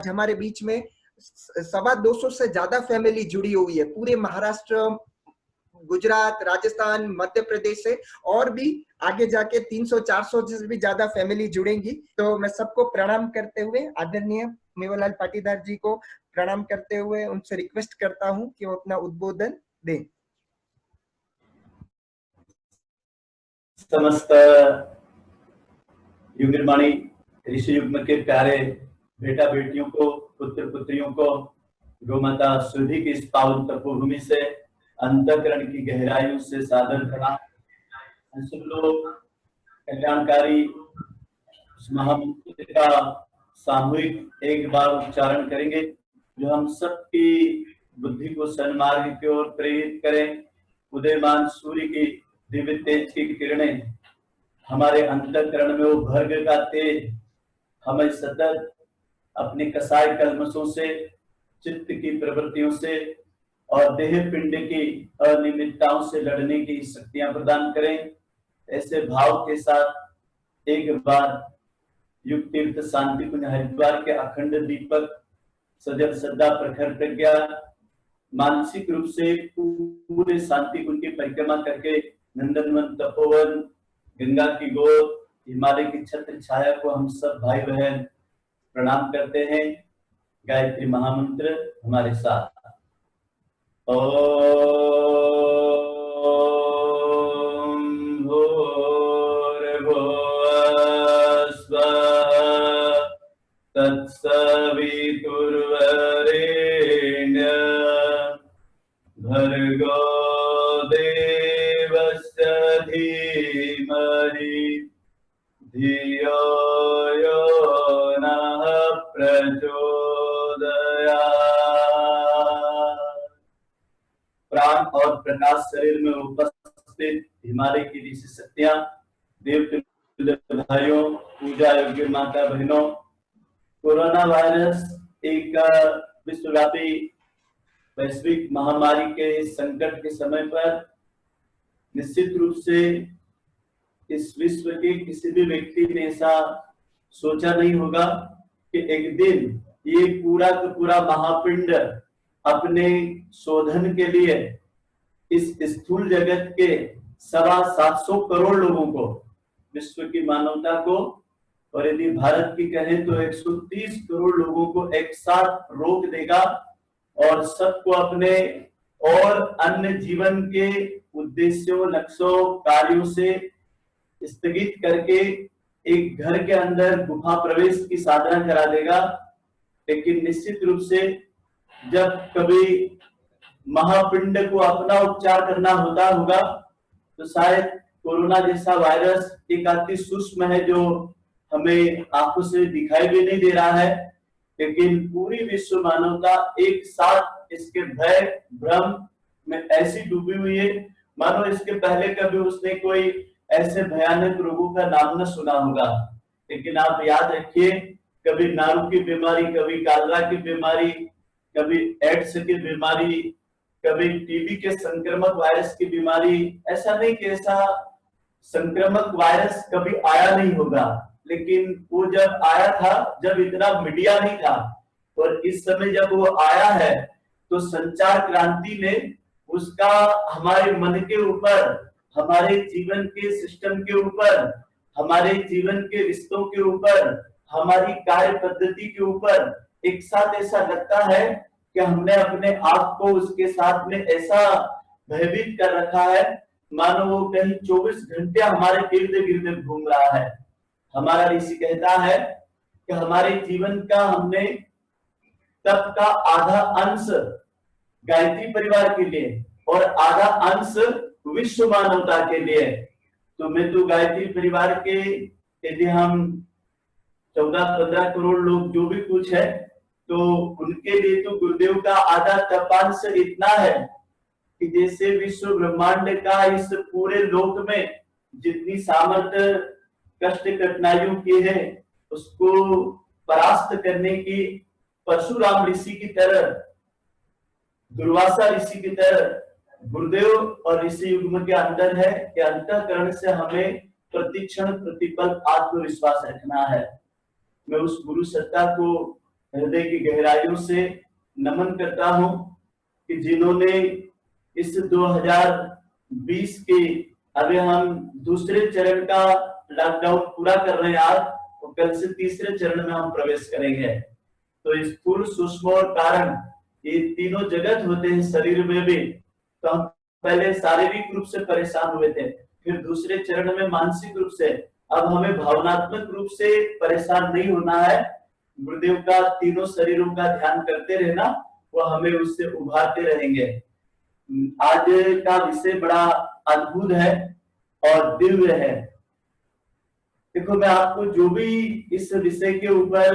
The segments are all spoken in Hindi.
हमारे बीच में 250 से ज्यादा फैमिली जुड़ी हुई है, पूरे महाराष्ट्र, गुजरात, राजस्थान, मध्य प्रदेश से, और भी आगे जाके 300-400 से भी ज्यादा फैमिली जुड़ेंगी। तो मैं सबको प्रणाम करते हुए, आदरणीय मेवालाल पाटीदार जी को प्रणाम करते हुए उनसे रिक्वेस्ट करता हूं कि वो अपना उद्बोधन दें। समस्त युग निर्माणी ऋषि युग्म के प्यारे बेटा बेटियों को, पुत्र पुत्रियों को, गोमाता सुधी की इस पावन तपोभूमि से अंतःकरण की गहराइयों से सादर प्रणाम। हम सब लोग कल्याणकारी महामंत्र का सामूहिक एक बार उच्चारण करेंगे, जो हम सबकी बुद्धि को सन्मार्ग की ओर प्रेरित करें। उदयमान सूर्य की दिव्य तेज की किरणें हमारे अंतःकरण में वो भर्ग का तेज हमें सतत अपने कसाय कल्मशों से, चित्त की प्रवृत्तियों से और देह पिंड की अनियमितताओं से लड़ने की शक्तियां प्रदान करें। ऐसे भाव के साथ एक बार युग तीर्थ शांति कुंज हरिद्वार के अखंड दीपक सजल श्रद्धा प्रखर प्रज्ञा मानसिक रूप से पूरे शांति कुंज की परिक्रमा करके नंदनवन, तपोवन, गंगा की गोद, हिमालय की छत्र छाया को हम सब भाई बहन प्रणाम करते हैं। गायत्री महामंत्र हमारे साथ। तत्सवितुर्वरेण्य भर्गो देवस्य धीमहि धियो यो नः प्रचोदयात्। प्राण और प्रकाश शरीर में उपस्थित हिमालय की ऋषि शक्तियां, देव भाइयों, पूजा योग्य माता बहनों, कोरोना वायरस एक विश्वव्यापी वैश्विक महामारी के संकट के समय पर निश्चित रूप से इस विश्व के किसी भी व्यक्ति ने ऐसा सोचा नहीं होगा कि एक दिन ये पूरा का पूरा महापिंड अपने शोधन के लिए इस स्थूल जगत के 750 करोड़ लोगों को, विश्व की मानवता को, और यदि भारत की कहें तो 130 करोड़ लोगों को एक साथ रोक देगा और सबको अपने और अन्य जीवन के उद्देश्यों, लक्ष्यों, कार्यों से स्थगित करके एक घर के अंदर गुफा प्रवेश की साधना करा देगा। लेकिन निश्चित रूप से जब कभी महापिंड को अपना उपचार करना होगा तो शायद कोरोना जैसा वायरस एक अति सूक्ष्म है जो हमें आंखों से दिखाई भी नहीं दे रहा है, लेकिन पूरी विश्व मानवता एक साथ इसके भय भ्रम में ऐसी डूबी हुई है मानो इसके पहले कभी उसने कोई ऐसे भयानक रोगों का नाम न सुना होगा। लेकिन आप याद रखिए, कभी नारू की बीमारी, कभी कालरा की बीमारी, कभी एड्स की बीमारी, कभी टीबी के संक्रामक वायरस की बीमारी, ऐसा नहीं कि ऐसा संक्रामक वायरस कभी आया नहीं होगा, लेकिन वो जब आया था, जब इतना मीडिया नहीं था, और इस समय जब वो आया है तो संचार क्रांति ने उसका हमारे मन के ऊपर, हमारे जीवन के सिस्टम के ऊपर, हमारे जीवन के रिश्तों के ऊपर, हमारी कार्य पद्धति के ऊपर एक साथ ऐसा लगता है कि हमने अपने आप को उसके साथ में ऐसा भयभीत कर रखा है मानो वो कहीं 24 घंटे हमारे इर्द गिर्द घूम रहा है। हमारा ऋषि कहता है कि हमारे जीवन का हमने तप का आधा अंश गायत्री परिवार के लिए और आधा अंश विश्व मानवता के लिए। तो मैं तो गायत्री परिवार के, यदि हम 14-15 करोड़ लोग जो भी कुछ है, तो उनके लिए तो गुरुदेव का आधा तपांश इतना है कि जैसे विश्व ब्रह्मांड का इस पूरे लोक में जितनी सामर्थ्य कष्ट कठिनाइयों की है उसको परास्त करने की परशुराम ऋषि की तरह, दुर्वासा ऋषि की तरह गुरुदेव और ऋषि युग्म के अंदर है कि अंतःकरण से हमें प्रतिक्षण प्रतिपल आत्मविश्वास रखना है। मैं उस गुरु सत्ता को हृदय की गहराइयों से नमन करता हूं कि जिन्होंने इस 2020 के, अभी हम दूसरे चरण का लॉकडाउन पूरा कर रहे हैं आज, और कल से तीसरे चरण में हम प्रवेश करेंगे। तो स्थूल, सूक्ष्म और कारण, ये तीनों जगत होते हैं शरीर में भी। तो हम पहले शारीरिक रूप से परेशान हुए थे, फिर दूसरे चरण में मानसिक रूप से, अब हमें भावनात्मक रूप से परेशान नहीं होना है। गुरुदेव का तीनों शरीरों का ध्यान करते रहना, वो हमें उससे उभारते रहेंगे। आज का विषय बड़ा अद्भुत है और दिव्य है। देखो, मैं आपको जो भी इस विषय के ऊपर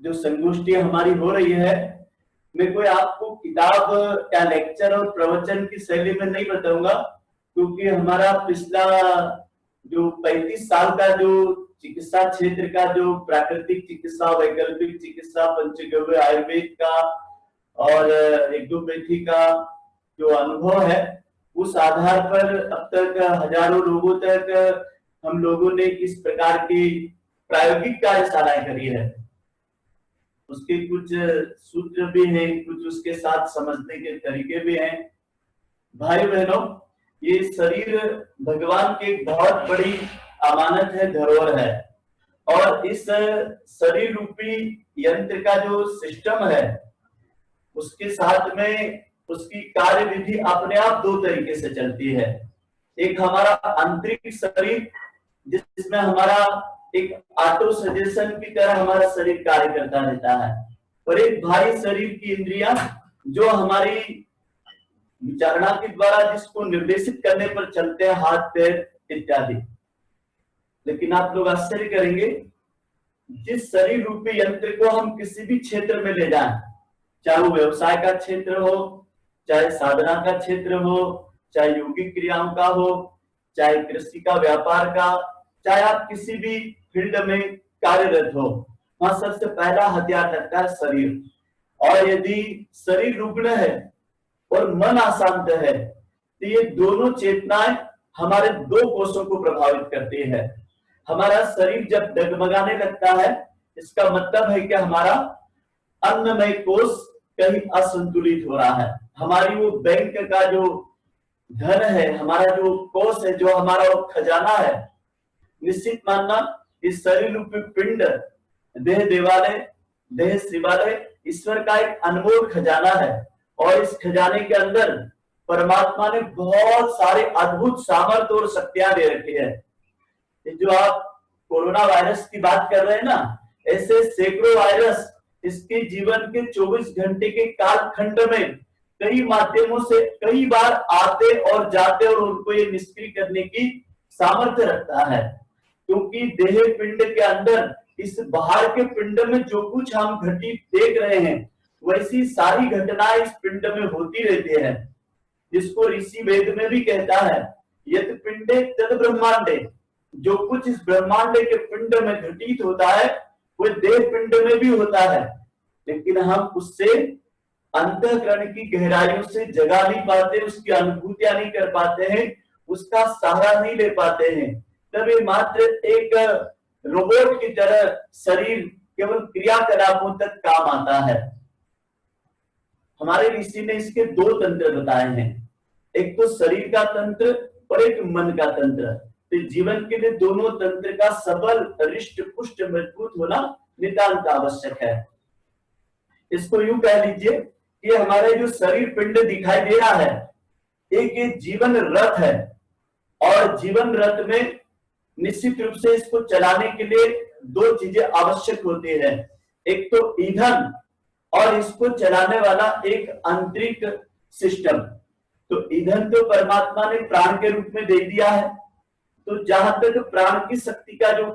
जो संगोष्ठी हमारी हो रही है, मैं कोई आपको किताब या लेक्चर और प्रवचन की शैली में नहीं बताऊंगा, क्योंकि हमारा पिछला जो 35 साल का जो चिकित्सा क्षेत्र का जो प्राकृतिक चिकित्सा, वैकल्पिक चिकित्सा, पंचगव्य आयुर्वेद का और एग्रोपैथी का जो अनुभव है, उस आधार पर अब तक हजारों लोगों तक हम लोगों ने इस प्रकार की प्रायोगिक कार्यशालाएं करी है। उसके कुछ सूत्र भी हैं, कुछ उसके साथ समझने के तरीके भी हैं। भाई बहनों, ये शरीर भगवान की एक बहुत बड़ी अमानत है, धरोहर है, और इस शरीर रूपी यंत्र का जो सिस्टम है, उसके साथ में उसकी कार्य विधि अपने आप दो तरीके से चलती है। एक हमारा आंतरिक शरीर, जिसमें हमारा एक ऑटो सजेशन की तरह हमारा शरीर कार्य करता रहता है, और एक बाह्य शरीर की इंद्रियां जो हमारी विचारणा के द्वारा जिसको निर्देशित करने पर चलते हैं, हाथ, पैर इत्यादि। लेकिन आप लोग आश्चर्य करेंगे, जिस शरीर रूपी यंत्र को हम किसी भी क्षेत्र में ले जाएं, चाहे वो व्यवसाय का क्षेत्र हो, चाहे साधना का क्षेत्र हो, चाहे योगिक क्रियाओं का हो, चाहे कृषि का, व्यापार का, चाहे आप किसी भी फील्ड में कार्यरत हो, वहां सबसे पहला हथियार लगता है शरीर। और यदि शरीर रुग्ण है और मन अशांत है, तो ये दोनों चेतनाएं हमारे दो कोषों को प्रभावित करती है। हमारा शरीर जब डगमगाने लगता है, इसका मतलब है कि हमारा अन्नमय कोष कहीं असंतुलित हो रहा है। हमारी वो बैंक का जो धन है, हमारा जो कोष है, जो हमारा वो खजाना है, निश्चित मानना इस शरीर रूपी पिंड, देह देवालय, देह शिवालय, ईश्वर का एक अनमोल खजाना है। और इस खजाने के अंदर परमात्मा ने बहुत सारे अद्भुत सामर्थ्य और शक्तियां दे रखी है। जो आप कोरोना वायरस की बात कर रहे हैं ना, ऐसे सैकड़ों वायरस इसके जीवन के 24 घंटे के कालखंड में कई माध्यमों से कई बार आते और जाते, और उनको ये निष्क्रिय करने की सामर्थ्य रखता है। क्योंकि देह पिंड के अंदर, इस बाहर के पिंड में जो कुछ हम घटित देख रहे हैं, वैसी सारी घटनाएं इस पिंड में होती रहती है, जिसको ऋषि वेद में भी कहता है, यत पिंडे तद ब्रह्मांडे। जो कुछ इस ब्रह्मांड के पिंड में घटित होता है, वो देह पिंड में भी होता है, लेकिन हम उससे अंतःकरण की गहराइयों से जगा नहीं पाते, उसकी अनुभूतियां नहीं कर पाते हैं, उसका सहारा नहीं ले पाते हैं। तब ये मात्र एक रोबोट की तरह शरीर केवल क्रियाकलापों तक काम आता है। हमारे ऋषि ने इसके दो तंत्र बताए हैं, एक तो शरीर का तंत्र और एक मन का तंत्र। तो जीवन के लिए दोनों तंत्र का सबल, हृष्ट पुष्ट, मजबूत होना नितांत आवश्यक है। इसको यूं कह लीजिए कि हमारे जो शरीर पिंड दिखाई दे रहा है, एक जीवन रथ है, और जीवन रथ में निश्चित रूप से इसको चलाने के लिए दो चीजें आवश्यक होती है, एक तो ईंधन और इसको चलाने वाला एक आंतरिक सिस्टम। तो ईंधन तो परमात्मा ने प्राण के रूप में दे दिया है। तो जहां तक प्राण की शक्ति का जो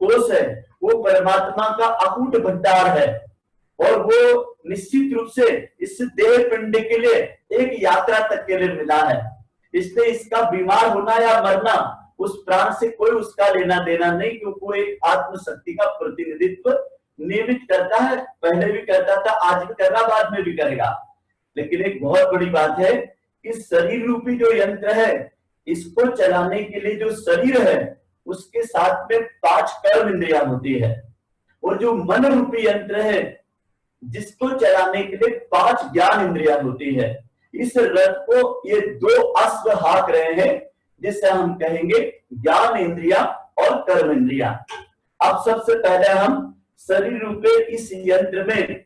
कोष है, वो परमात्मा का अकूट भंडार है, और वो निश्चित रूप से इस देह पिंड के लिए एक यात्रा तक के लिए मिला है। इसलिए इसका बीमार होना या मरना उस प्राण से कोई उसका लेना देना नहीं, क्योंकि वो एक आत्म शक्ति का प्रतिनिधित्व नियमित करता है, पहले भी करता था, आज भी कर रहा, बाद में भी करेगा। लेकिन एक बहुत बड़ी बात है कि शरीर रूपी जो यंत्र है, इसको चलाने के लिए जो शरीर है, उसके साथ में 5 कर्म इंद्रियां होती है, और जो मन रूपी यंत्र है जिसको चलाने के लिए 5 ज्ञान इंद्रियां होती है। इस रथ को ये 2 अश्व हाँक रहे हैं, जिससे हम कहेंगे ज्ञान इंद्रिया और कर्म इंद्रिया। अब सबसे पहले हम शरीर रूपी इस यंत्र में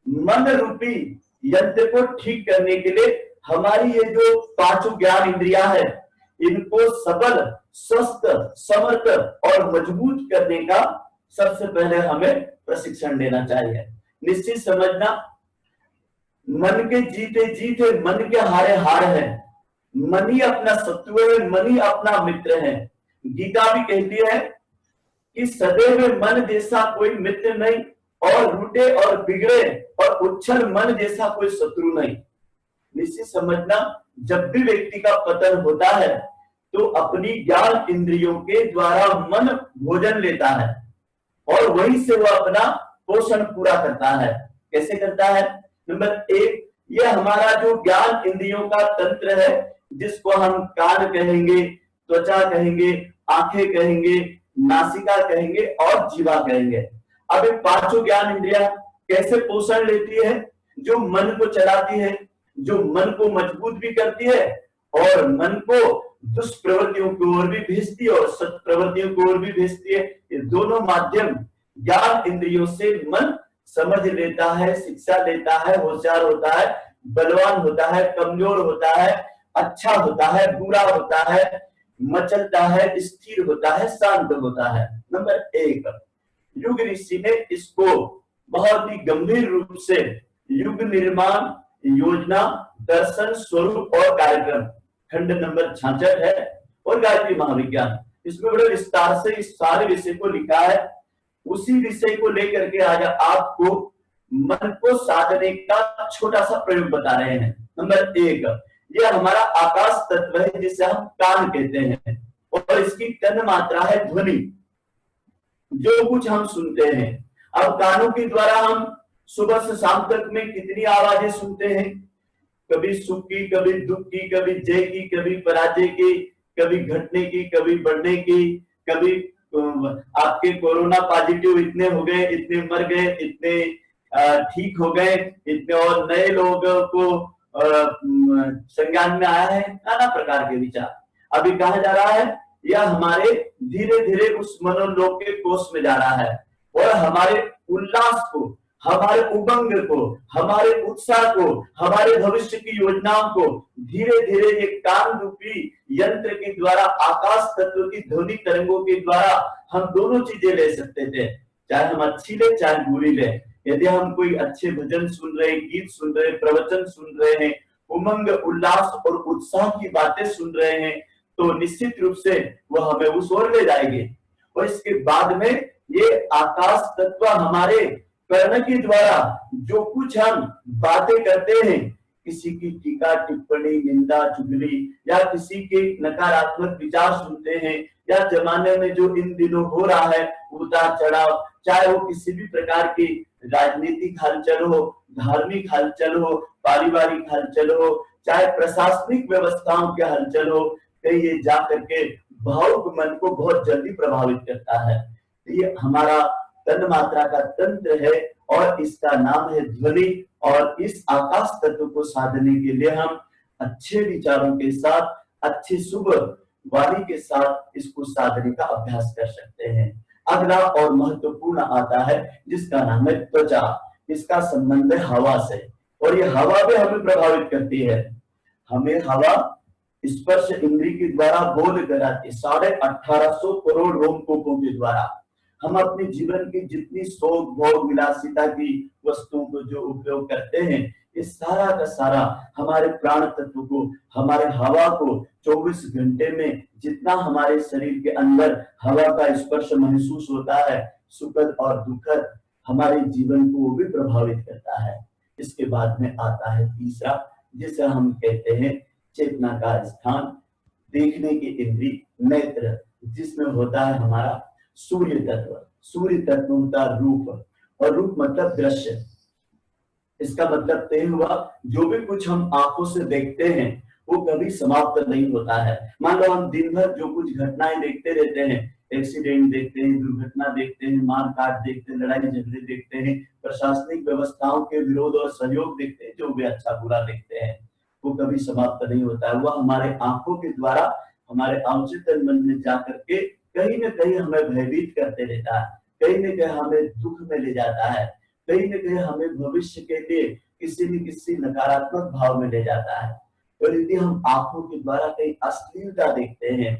मन रूपी यंत्र को ठीक करने के लिए हमारी ये जो 5 ज्ञान इंद्रिया है, इनको सबल, स्वस्थ, समर्थ और मजबूत करने का सबसे पहले हमें प्रशिक्षण देना चाहिए। निश्चित समझना, मन के जीते जीते मन के हारे हार है। मन ही अपना शत्रु है, मन ही अपना मित्र है। गीता भी कहती है कि सदैव मन जैसा कोई मित्र नहीं, और रूठे और बिगड़े और उच्छल मन जैसा कोई शत्रु नहीं। निश्चित समझना, जब भी व्यक्ति का पतन होता है तो अपनी ज्ञान इंद्रियों के द्वारा मन भोजन लेता है और वहीं से वह अपना पोषण पूरा करता है। कैसे करता है? नंबर 1, यह हमारा जो ज्ञान इंद्रियों का तंत्र है, जिसको हम कान कहेंगे, त्वचा कहेंगे, आंखें कहेंगे, नासिका कहेंगे और जीवा कहेंगे। अब ये 5 ज्ञान इंद्रियां कैसे पोषण लेती है? जो मन को चलाती है, जो मन को मजबूत भी करती है और मन को दुष्प्रवृत्तियों की ओर भी भेजती है और सत प्रवृत्तियों की ओर भी भेजती है। ये दोनों माध्यम ज्ञान इंद्रियों से मन समझ लेता है, शिक्षा लेता है, होशियार होता है, बलवान होता है, कमजोर होता है, अच्छा होता है, बुरा होता है, मचलता है, स्थिर होता है, शांत होता है। नंबर 1, युग ऋषि ने इसको बहुत ही गंभीर रूप से युग निर्माण, योजना, दर्शन, स्वरूप और कार्यक्रम खंड नंबर 66 है, और गायत्री महाविज्ञान, इसमें बड़े विस्तार से इस सारे विषय को लिखा है। उसी विषय को लेकर के आज आपको मन को साधने का छोटा सा प्रयोग बता रहे हैं। नंबर 1, यह हमारा आकाश तत्व है जिसे हम कान कहते हैं, और इसकी तन मात्रा है ध्वनि, जो कुछ हम सुनते हैं। अब कानों के द्वारा हम सुबह से शाम तक में कितनी आवाजें सुनते हैं, कभी सुख की, कभी दुख की, कभी जय की, कभी पराजय की, कभी घटने की, कभी बढ़ने की, कभी आपके कोरोना पॉजिटिव इतने हो गए, इतने मर गए, इतने ठीक हो गए, इतने और नए लोगों को संज्ञान में आया है, नाना प्रकार के विचार। अभी कहा जा रहा है यह हमारे धीरे धीरे उस मनोलोक के कोष में जा रहा है, और हमारे उल्लास को, हमारे उमंग को, हमारे उत्साह को, हमारे भविष्य की योजनाओं को धीरे धीरे ये कान रूपी यंत्र के द्वारा, आकाश तत्व की ध्वनि तरंगों के द्वारा हम दोनों चीजें ले सकते थे, चाहे हम अच्छी ले चाहे बुरी ले। यदि हम कोई अच्छे भजन सुन रहे, गीत सुन रहे, प्रवचन सुन रहे हैं, उमंग, उल्लास और उत्साह की बातें सुन रहे हैं, तो निश्चित रूप से वह हमें उस ओर ले जाएंगे। और इसके बाद में ये आकाश तत्व हमारे कर्ण के द्वारा जो कुछ हम बातें करते हैं, किसी की टीका टिप्पणी, निंदा, चुगली, या किसी के नकारात्मक विचार सुनते हैं, या जमाने में जो इन दिनों हो रहा है उतार चढ़ाव, चाहे वो किसी भी प्रकार की राजनीतिक हलचल हो, धार्मिक हलचल हो, पारिवारिक हलचल हो, चाहे प्रशासनिक व्यवस्थाओं के हलचल हो, कहीं ये जा करके भावुक मन को बहुत जल्दी प्रभावित करता है। ये हमारा तन मात्रा का तंत्र है और इसका नाम है ध्वनि। और इस आकाश तत्व को साधने के लिए हम अच्छे विचारों के साथ, अच्छी शुभ वाणी के साथ इसको साधने का अभ्यास कर सकते हैं। अगला और महत्वपूर्ण आता है जिसका नाम है त्वचा। इसका संबंध है हवा से, और ये हवा भी हमें प्रभावित करती है। हमें हवा स्पर्श इंद्री के द्वारा बोध कराती है। 1850 करोड़ रोमकूपों के द्वारा हम अपने जीवन की जितनी शौक भोग विलासिता की वस्तुओं को जो उपयोग करते हैं, ये सारा का सारा हमारे प्राण तत्व को, हमारे हवा को 24 घंटे में जितना हमारे शरीर के अंदर हवा का स्पर्श महसूस होता है, सुखद और दुखद, हमारे जीवन को वो भी प्रभावित करता है। इसके बाद में आता है तीसरा, जिसे हम कहते हैं चेतना का स्थान, देखने की इंद्री, नेत्र, जिसमें होता है हमारा सूर्य तत्व। सूर्य तत्व होता है रूप, और रूप मतलब दृश्य। इसका मतलब तय हुआ जो भी कुछ हम आंखों से देखते हैं वो कभी समाप्त नहीं होता है। मान लो हम दिन भर जो कुछ घटनाएं देखते रहते हैं, एक्सीडेंट देखते हैं, दुर्घटना देखते हैं, मार काट देखते हैं, लड़ाई झगड़े देखते हैं, प्रशासनिक व्यवस्थाओं के विरोध और सहयोग देखते हैं, जो भी अच्छा बुरा देखते हैं, वो कभी समाप्त नहीं होता है। वह हमारे आंखों के द्वारा हमारे अवचेतन मन में जा करके कहीं न कहीं हमें भयभीत करते रहता है, कहीं न कहीं हमें दुख में ले जाता है, कहीं न कहीं हमें भविष्य के लिए किसी न किसी नकारात्मक भाव में ले जाता है। और यदि हम आंखों के द्वारा कहीं अश्लीलता देखते हैं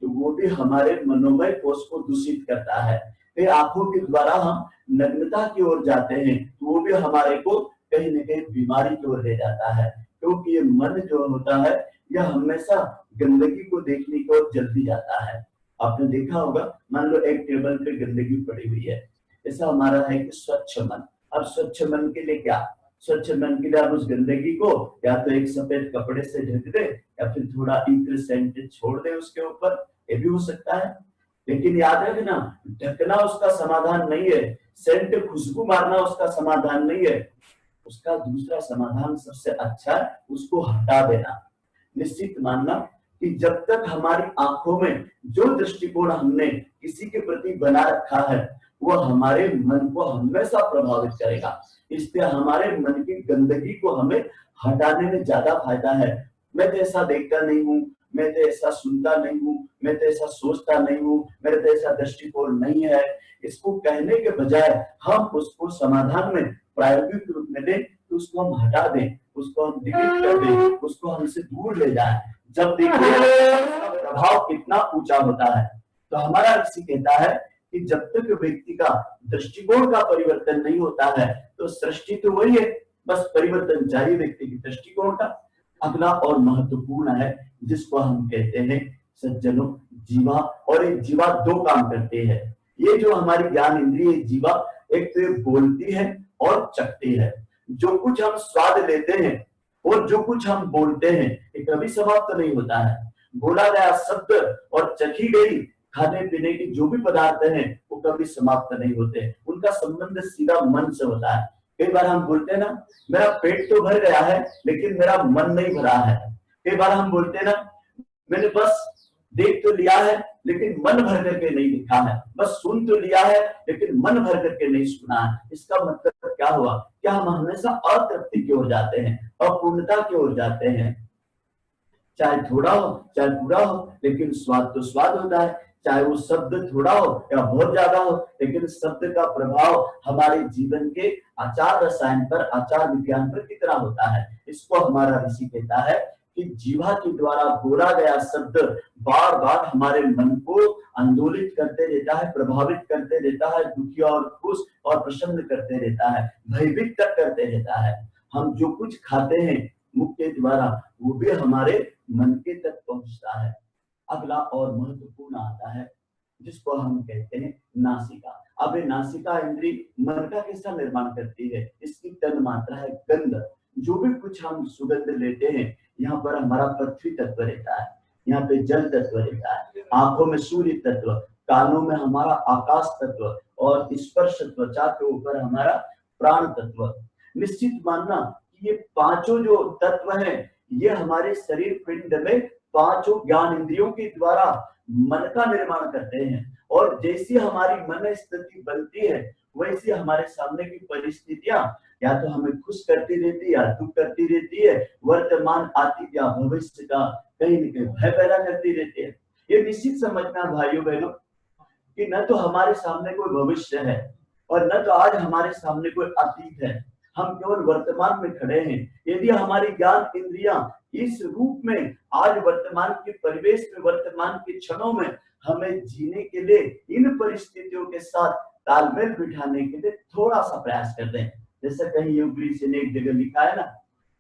तो वो भी हमारे मनोमय कोष को दूषित करता है। कहीं आंखों के द्वारा हम नग्नता की ओर जाते हैं तो वो भी हमारे को कहीं न कहीं बीमारी की ओर ले जाता है, क्योंकि ये मन जो होता है यह हमेशा गंदगी को देखने की ओर जल्दी जाता है। आपने देखा होगा, मान लो एक टेबल पे गंदगी पड़ी हुई है, ऐसा हमारा है कि स्वच्छ मन। अब स्वच्छ मन के लिए क्या, स्वच्छ मन के लिए आप उस गंदगी को या तो एक सफेद कपड़े से ढक दे या फिर थोड़ा इत्र सेंट छोड़ दे उसके ऊपर, ये भी हो सकता है। लेकिन याद रखना, ढकना उसका समाधान नहीं है, सेंट खुशबू मारना उसका समाधान नहीं है। उसका दूसरा समाधान सबसे अच्छा है, उसको हटा देना। निश्चित मानना कि जब तक हमारी आंखों में जो दृष्टिकोण हमने किसी के प्रति बना रखा है वह हमारे मन को हमेशा प्रभावित करेगा। इसलिए हमारे मन की गंदगी को हमें हटाने में ज्यादा फायदा है। मैं तो ऐसा देखता नहीं हूँ, मैं तो ऐसा सुनता नहीं हूँ, मैं तो ऐसा सोचता नहीं हूँ, मेरा तो ऐसा दृष्टिकोण नहीं है, इसको कहने के बजाय हम उसको समाधान में प्रायोगिक रूप में लें, तो उसको हम हटा दें, उसको हम डिलीट कर दें, उसको हमसे दूर ले जाएं। जब देखिए उसका प्रभाव कितना ऊंचा होता है। तो हमारा ऋषि कहता है कि जब तक व्यक्ति का दृष्टिकोण का परिवर्तन नहीं होता है तो सृष्टि तो वही है, बस परिवर्तन चाहिए व्यक्ति की दृष्टिकोण का। अगला और महत्वपूर्ण है जिसको हम कहते हैं सज्जनों जीवा, और एक जीवा दो काम करती है। ये जो हमारी ज्ञान इंद्रिय जीवा, एक तो बोलती है और चखती है। जो कुछ हम स्वाद लेते हैं और जो कुछ हम बोलते हैं ये कभी समाप्त नहीं होता है। बोला गया शब्द और चखी गई खाने पीने की जो भी पदार्थ हैं वो कभी समाप्त नहीं होते, उनका संबंध सीधा मन से होता है। कई बार हम बोलते हैं ना, मेरा पेट तो भर गया है लेकिन मेरा मन नहीं भरा है। कई बार हम बोलते हैं ना, मैंने बस देख तो लिया है लेकिन मन भर करके नहीं देखा है, बस सुन तो लिया है लेकिन मन भर करके नहीं सुना है। इसका मतलब क्या हुआ, क्या हम हमेशा अतृप्ति की ओर जाते हैं, अपूर्णता की ओर जाते हैं। चाहे थोड़ा हो चाहे पूरा हो, लेकिन स्वाद तो स्वाद होता है, चाहे वो शब्द थोड़ा हो या बहुत ज्यादा हो, लेकिन शब्द का प्रभाव हमारे जीवन के आचार रसायन पर, आचार विज्ञान पर कितना होता है। इसको हमारा ऋषि कहता है कि जीवा के द्वारा बोला गया शब्द बार बार हमारे मन को आंदोलित करते रहता है, प्रभावित करते रहता है, दुखी और खुश और प्रसन्न करते रहता है, भयभीत तक करते रहता है। हम जो कुछ खाते हैं मुख के द्वारा वो भी हमारे मन के तक पहुंचता है। अगला और महत्वपूर्ण आता है जिसको हम कहते हैं नासिका। अब ये नासिका इंद्री मन का कैसा निर्माण करती है, इसकी तन मात्रा है गंध। जो भी कुछ हम सुगंध लेते हैं, यहाँ पर हमारा पृथ्वी तत्व रहता है, यहाँ पे जल तत्व रहता है, आंखों में सूर्य तत्व, कानों में हमारा आकाश तत्व और स्पर्श त्वचा के ऊपर हमारा प्राण तत्व। निश्चित मानना कि ये पांचों जो तत्व हैं ये हमारे शरीर पिंड में पांचों ज्ञान इंद्रियों के द्वारा मन का निर्माण करते हैं। और जैसी हमारी मन स्थिति बनती है वैसी हमारे सामने की परिस्थितियां या तो हमें खुश करती रहती है या दुख करती रहती है, वर्तमान अतीत या भविष्य का कहीं न कहीं भय पैदा करती रहती है। ये निश्चित समझना भाइयों बहनों कि न तो हमारे सामने कोई भविष्य है और न तो आज हमारे सामने कोई अतीत है, हम केवल वर्तमान में खड़े हैं। यदि हमारी ज्ञान इंद्रियां इस रूप में आज वर्तमान के परिवेश में, वर्तमान के क्षणों में हमें जीने के लिए इन परिस्थितियों के साथ तालमेल बिठाने के लिए थोड़ा सा प्रयास कर दें। जैसे कहीं योग ऋषि ने एक जगह लिखा है ना,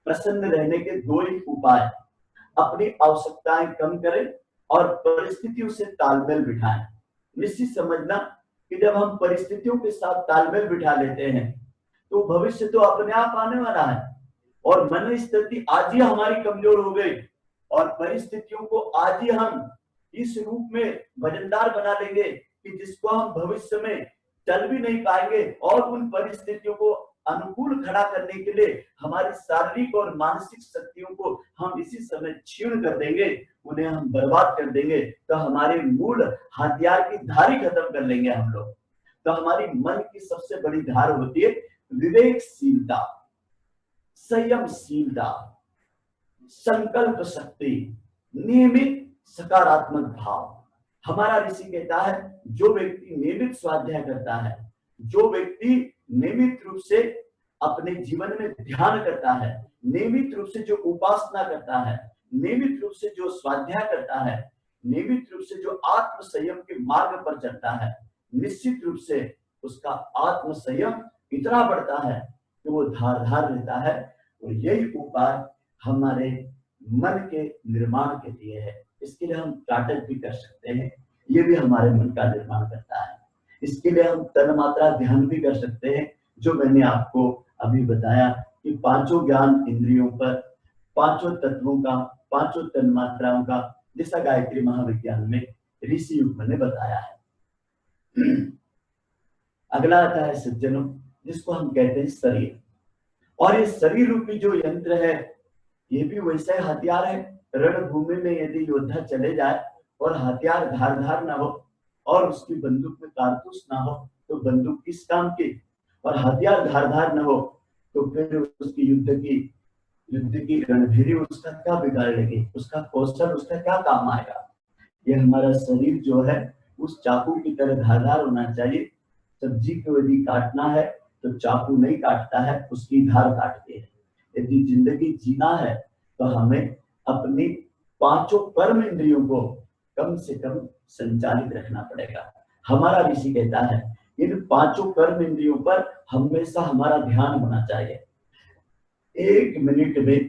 प्रसन्न रहने के दो ही उपाय, अपनी आवश्यकताएं कम करें और परिस्थितियों से तालमेल बिठाएं। निश्चित समझना कि जब हम परिस्थितियों के साथ तालमेल बिठा लेते हैं तो भविष्य तो अपने आप आने वाला है। और मन स्थिति आज ही हमारी कमजोर हो गई और परिस्थितियों को आज ही हम इस रूप में वजनदार बना लेंगे कि जिसको हम भविष्य में चल भी नहीं पाएंगे और उन परिस्थितियों को अनुकूल खड़ा करने के लिए हमारी शारीरिक और मानसिक शक्तियों को हम इसी समय क्षीण कर देंगे, उन्हें हम बर्बाद कर देंगे, तो हमारे मूल हथियार की धारी खत्म कर लेंगे हम लोग। तो हमारी मन की सबसे बड़ी धार होती है विवेकशीलता, संयमशीलता, संकल्प शक्ति, नियमित सकारात्मक भाव। हमारा ऋषि कहता है जो व्यक्ति नियमित स्वाध्याय करता है, जो व्यक्ति नियमित रूप से अपने जीवन में ध्यान करता है, नियमित रूप से जो उपासना करता है, नियमित रूप से जो स्वाध्याय करता है, नियमित रूप से जो आत्म संयम के मार्ग पर चलता है, निश्चित रूप से उसका आत्म संयम इतना बढ़ता है कि वो धारदार रहता है। और यही उपाय हमारे मन के निर्माण के लिए है। इसके लिए हम नाटक भी कर सकते हैं, ये भी हमारे मन का निर्माण करता है। इसके लिए हम तन मात्रा ध्यान भी कर सकते हैं, जो मैंने आपको अभी बताया कि पांचों ज्ञान इंद्रियों पर, पांचों तत्वों का, पांचों तन मात्राओं का, जैसा गायत्री महाविज्ञान में ऋषि युग ने बताया है। अगला आता है सज्जनों, जिसको हम कहते हैं शरीर। और ये शरीर रूपी जो यंत्र है, ये भी वैसा ही हथियार है। रणभूमि में यदि योद्धा चले जाए और हथियार धारदार ना हो और उसकी बंदूक में कारतूस ना हो, तो बंदूक किस काम की? और हथियार धारदार ना हो तो फिर उसकी युद्ध की रणभेरी उसका क्या बिगाड़ेगी, उसका कौशल उसका क्या काम आएगा। ये हमारा शरीर जो है उस चाकू की तरह धारदार होना चाहिए। सब्जी को यदि काटना है तो चाकू नहीं काटता है, उसकी धार काटती है। यदि जिंदगी जीना है तो हमें अपनी पांचों कर्म इंद्रियों को कम से कम संचालित रखना पड़ेगा। हमारा ऋषि कहता है इन पांचों कर्म इंद्रियों पर हमेशा हमारा ध्यान होना चाहिए। 1 मिनट में